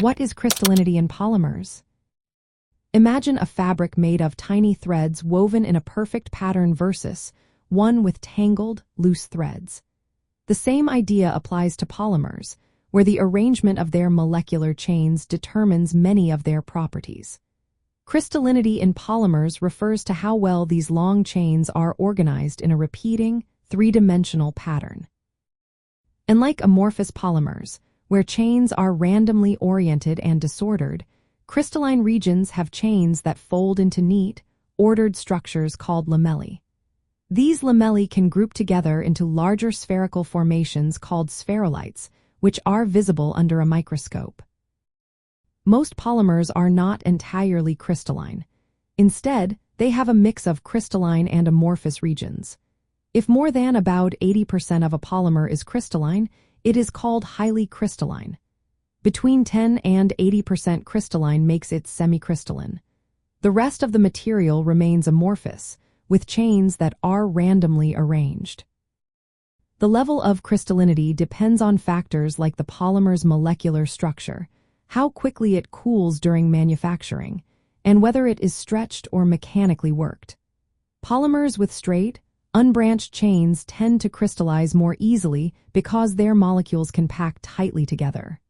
What is crystallinity in polymers? Imagine a fabric made of tiny threads woven in a perfect pattern versus one with tangled, loose threads. The same idea applies to polymers, where the arrangement of their molecular chains determines many of their properties. Crystallinity in polymers refers to how well these long chains are organized in a repeating, three-dimensional pattern. Unlike amorphous polymers, where chains are randomly oriented and disordered, crystalline regions have chains that fold into neat, ordered structures called lamellae. These lamellae can group together into larger spherical formations called spherolites, which are visible under a microscope. Most polymers are not entirely crystalline. Instead, they have a mix of crystalline and amorphous regions. If more than about 80% of a polymer is crystalline, it is called highly crystalline. Between 10 and 80% crystalline makes it semicrystalline. The rest of the material remains amorphous, with chains that are randomly arranged. The level of crystallinity depends on factors like the polymer's molecular structure, how quickly it cools during manufacturing, and whether it is stretched or mechanically worked. Polymers with straight, unbranched chains tend to crystallize more easily because their molecules can pack tightly together.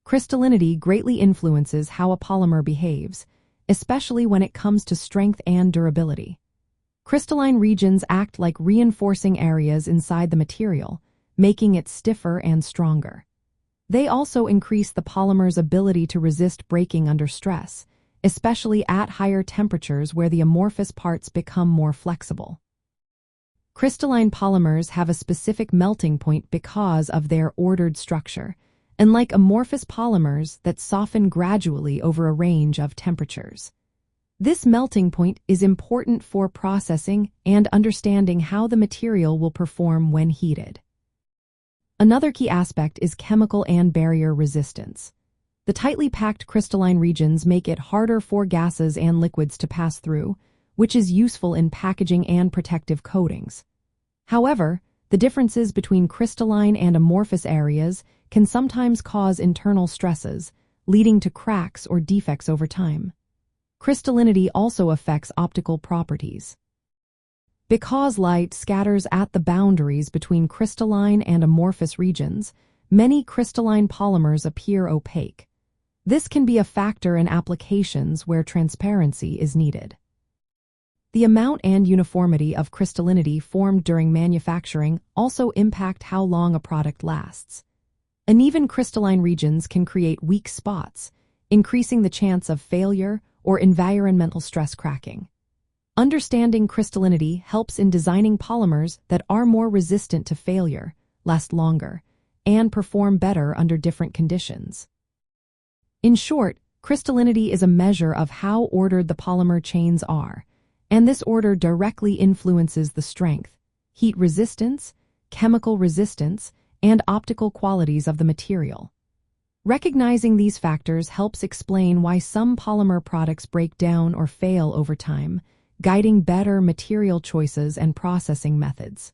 Crystallinity greatly influences how a polymer behaves, especially when it comes to strength and durability. Crystalline regions act like reinforcing areas inside the material, making it stiffer and stronger. They also increase the polymer's ability to resist breaking under stress, especially at higher temperatures where the amorphous parts become more flexible. Crystalline polymers have a specific melting point because of their ordered structure, unlike amorphous polymers that soften gradually over a range of temperatures. This melting point is important for processing and understanding how the material will perform when heated. Another key aspect is chemical and barrier resistance. The tightly packed crystalline regions make it harder for gases and liquids to pass through, which is useful in packaging and protective coatings. However, the differences between crystalline and amorphous areas can sometimes cause internal stresses, leading to cracks or defects over time. Crystallinity also affects optical properties. Because light scatters at the boundaries between crystalline and amorphous regions, many crystalline polymers appear opaque. This can be a factor in applications where transparency is needed. The amount and uniformity of crystallinity formed during manufacturing also impact how long a product lasts. Uneven crystalline regions can create weak spots, increasing the chance of failure or environmental stress cracking. Understanding crystallinity helps in designing polymers that are more resistant to failure, last longer, and perform better under different conditions. In short, crystallinity is a measure of how ordered the polymer chains are, and this order directly influences the strength, heat resistance, chemical resistance, and optical qualities of the material. Recognizing these factors helps explain why some polymer products break down or fail over time, guiding better material choices and processing methods.